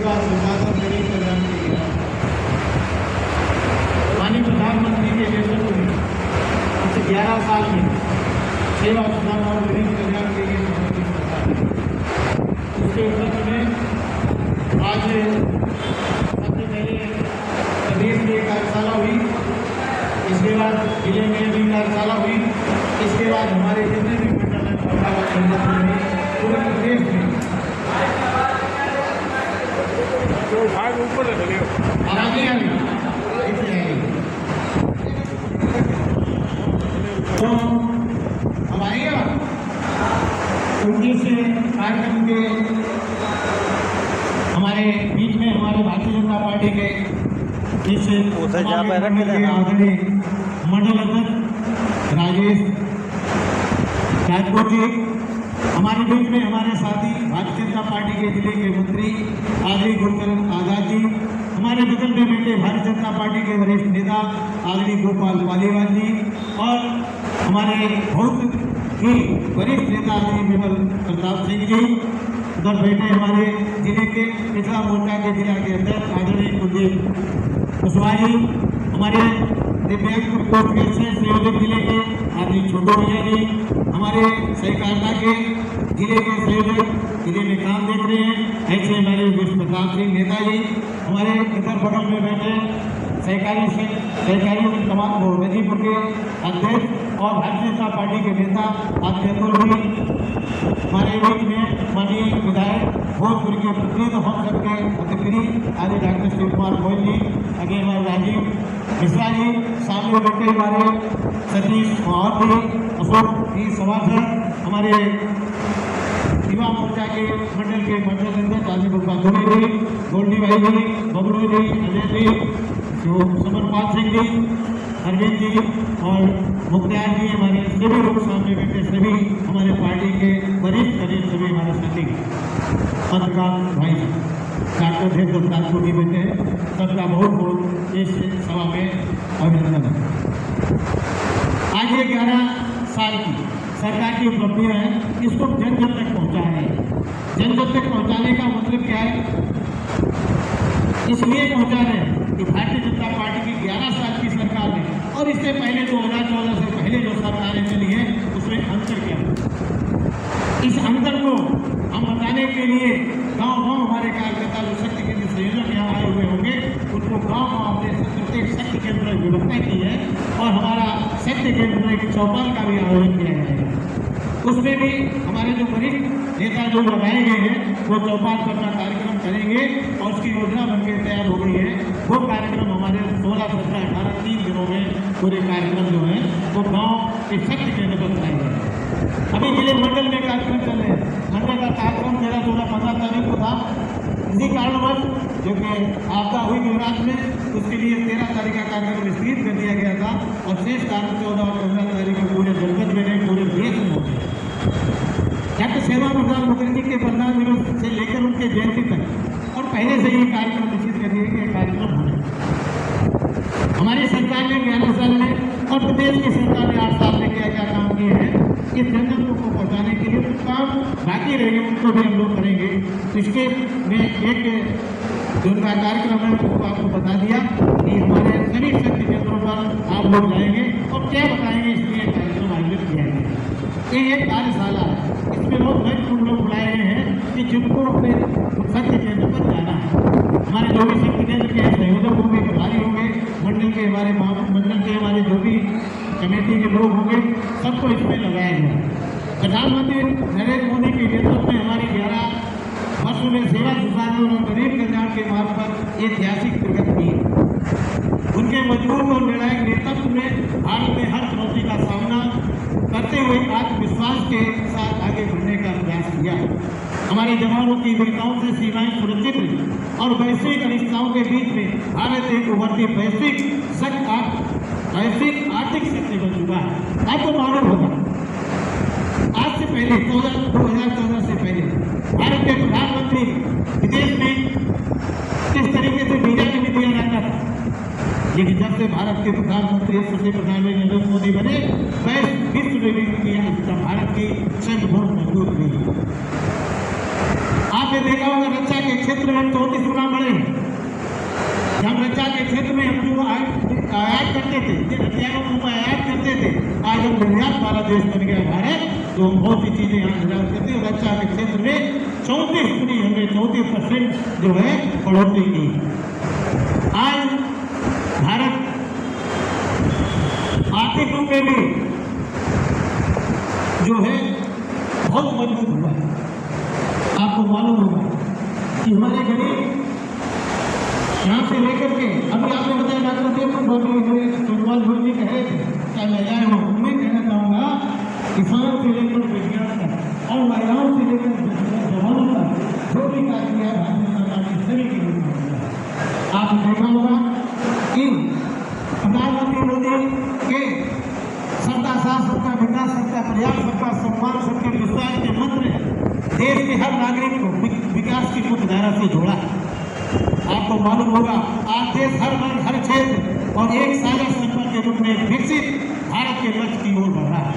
सेवा संसाधन गरीब कल्याण के लिए माननीय प्रधानमंत्री के नेतृत्व में पिछले 11 साल में सेवा संसाधन और गरीब कल्याण के लिए समर्पित सरकार है। उसके उपलक्ष्य में आज सबसे पहले प्रदेश में एक कार्यशाला हुई, इसके बाद जिले में भी कार्यशाला हुई, इसके बाद हमारे जितने भी मंडल हैं पूरे प्रदेश में ऊपर आगे तो हम आएंगे उनतीस कार्यक्रम के हमारे बीच में हमारे भारतीय जनता पार्टी के इस आदरणीय मंडल अध्यक्ष राजेश राजपूत जी हमारे बीच में, हमारे साथी भारतीय जनता पार्टी के जिले के मंत्री आदरणीय गुरुचरण आजाद जी, हमारे बगल में बैठे भारतीय जनता पार्टी के वरिष्ठ नेता आदरणीय गोपाल पालीवाल जी और हमारे बहुत ही वरिष्ठ नेता आदरणीय विमल प्रताप सिंह जी, उधर बैठे हमारे जिले के पिछड़ा मोर्चा के जिला के अध्यक्ष आदरणीय कुलदीप कुशवाहा जी, हमारे दिव्यांग कोष के संयोजक जिले के आदरणीय छोटू भैया जी, हमारे सहकारिता के जिले के संयोजक जिले में काम देख रहे हैं ऐसे हमारे विष्णु प्रताप सिंह नेता जी, हमारे इधर बगल में बैठे सहकारी तमाम नजीपुर के अध्यक्ष और भारतीय जनता पार्टी के नेता आदरणीय अतुल जी, हमारे बीच में माननीय विधायक भोजपुर के प्रतिनिधि हम सबके अतिथि आदि डॉक्टर शिव कुमार गोयल जी, आगे हमारे राजीव मिश्रा जी, सामने बैठे हमारे सतीश माहौत जी, अशोक जी समाधर, हमारे युवा मोर्चा के मंडल के मंडल अध्यक्ष आदरणीय गोपाल दुबे जी, गोल्डी भाई जी, बबलू जी, अजय जी, समरपाल सिंह जी, अरविंद जी और मुख्तार जी, हमारे सभी लोग सामने बैठे सभी हमारे पार्टी के वरिष्ठ सभी हमारे साथी पत्रकार भाई डॉक्टर देवदत्त राजपूत जी बैठे हैं, सबका बहुत बहुत इस सभा में अभिनंदन है। आज ये 11 साल की सरकार की उपलब्धियां हैं, इसको जन जन तक पहुंचाना है। जन जन तक पहुंचाने का मतलब क्या है? इसलिए पहुंचा रहे हैं कि भारतीय जनता पार्टी की 11 साल की सरकार ने और इससे पहले 2014 से पहले जो सरकारें चली हैं उसमें अंतर क्या है, इस अंतर को हम बताने के लिए गांव गांव हमारे कार्यकर्ता जो शक्ति केंद्र संयोजक यहाँ आए हुए होंगे उनको गांव गांव अपने प्रत्येक शक्ति केंद्र में व्यवस्था की है और हमारा शक्ति केंद्र में एक चौपाल का भी आयोजन किया जाएगा। उसमें भी हमारे जो वरिष्ठ नेता जो लगाए गए हैं वो चौपाल पर अपना कार्यक्रम करेंगे और उसकी योजना बनकर तैयार हो गई है। वो कार्यक्रम हमारे 16, 17, 18 3 दिनों में पूरे कार्यक्रम जो है वो गाँव के शक्ति केंद्र पर कराएंगे। अभी जिले मंडल में कार्यक्रम चल रहे हैं, मंडल का कार्यक्रम 13, 14, 15 तारीख को था। इसी कारणवश जो कि आपदा हुई गुजरात में उसके लिए 13 तारीख का कार्यक्रम स्थगित कर दिया गया था और शेष कारण 14 और 15 तारीख को पूरे जनपद में नहीं पूरे देश में होते। डॉक्टर श्यामा प्रसाद मुखर्जी के 15 दिनों से लेकर उनके जयंती तक और पहले से ही कार्यक्रम निश्चित कर दिए कि कार्यक्रम होने। हमारी सरकार ने 11 साल में और प्रदेश की सरकार ने 8 साल में क्या क्या काम किए हैं इस जनजन को पहुँचाने के लिए काम बाकी रहेंगे उनको भी हम लोग करेंगे। इसके में एक जो उनका कार्यक्रम है उसको आपको बता दिया कि हमारे सभी शक्ति केंद्रों पर आप लोग जाएंगे और क्या बताएंगे इसलिए कार्यक्रम आयोजित किया गया। ये एक कार्यशाला है, इसमें लोग महत्वपूर्ण लोग बुलाए गए हैं कि जिनको अपने शक्ति केंद्र पर जाना है। हमारे जो भी शक्ति केंद्र के संयोजक होंगे, प्रभारी होंगे, मंडल के हमारे जो भी कमेटी के लोग होंगे सबको इसमें लगाया गया। प्रधानमंत्री नरेंद्र मोदी के नेतृत्व में हमारी 11 वर्ष में सेवा संसाधन और गरीब कल्याण के मार्ग पर ऐतिहासिक प्रगति की। उनके मजबूत और निर्णायक नेतृत्व में भारत ने हर चुनौती का सामना करते हुए आत्मविश्वास के साथ आगे बढ़ने का प्रयास किया। हमारे जवानों की वीरताओं से सीमाएं सुरक्षित रही और वैश्विक अनिश्चितताओं के बीच में भारत एक उभरती वैश्विक आर्थिक शक्ति बन चुका है। आपको मालूम होगा आज से पहले 2014 से पहले भारत के प्रधानमंत्री विदेश में किस तरीके से वीजा नहीं दिया जाता था, लेकिन जब से भारत के प्रधानमंत्री प्रधानमंत्री नरेंद्र मोदी बने विश्व में भी भारत की संघ बहुत मजबूत हुई। आप आपने देखा होगा रक्षा के क्षेत्र में 34 गुना बढ़े हैं। जब रक्षा के क्षेत्र में हम जो आयात करते थे, जिन हथियारों को आयात करते थे, आज हम निर्यात वाला देश बन गया भारत, तो हम बहुत सी चीजें यहाँ निर्यात करते हैं। रक्षा के क्षेत्र में 34 गुनी हमने 34% जो है बढ़ोतरी की। आज भारत आर्थिक रूप में भी जो है बहुत मजबूत हुआ है। आपको मालूम होगा कि हमारे गरीब यहाँ से लेकर के अभी आपने बताया डॉक्टर देवपुर सोनवाल जी कह रहे थे, क्या महिलाएं हो, मैं कहना चाहूँगा किसान से लेकर विज्ञान तक और महिलाओं से लेकर जवानों तक जो भी कार्य किया भारतीय सरकार ने सभी के लिए आपने देखा होगा कि प्रधानमंत्री मोदी के सबका साथ, सबका विकास, सबका प्रयास, सबका सम्मान, सबके विश्वास के मंत्र देश के हर नागरिक को विकास की मुख्य धारा से जोड़ा। आपको मालूम होगा आज देश हर वर्ग, हर क्षेत्र और एक साझा संकल्प के रूप में विकसित भारत के लक्ष्य की ओर बढ़ रहा है।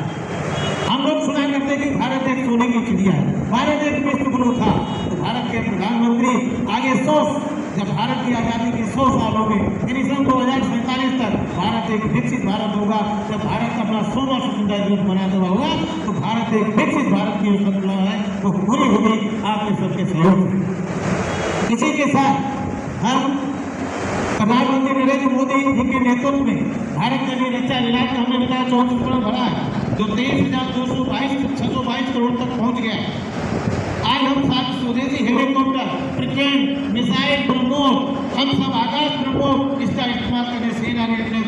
हम लोग सुना करते कि भारत एक सोने की चिड़िया है, भारत एक विश्वगुरु था। तो भारत के प्रधानमंत्री आगे 100, जब भारत की आज़ादी के 100 साल हो गए, यानी सन 2047 तक भारत एक विकसित भारत होगा। जब भारत अपना 100वां स्वतंत्रता दिवस मनाता होगा तो भारत एक विकसित भारत की संकल्पना है वो पूरी होगी आपके सबके सहयोग से। इसी के साथ हम प्रधानमंत्री नरेंद्र मोदी जी के नेतृत्व में भारत ने भी रक्षा विभाग का हमने बताया 34 करोड़ भरा है, जो 23,622 करोड़ तक पहुंच गया है। आज हम 7 स्वदेशी हेलीकॉप्टर, प्रचंड मिसाइल, ब्रह्मोस, हम सब आकाश ब्रह्मोस इसका इस्तेमाल करने सेना ने अपने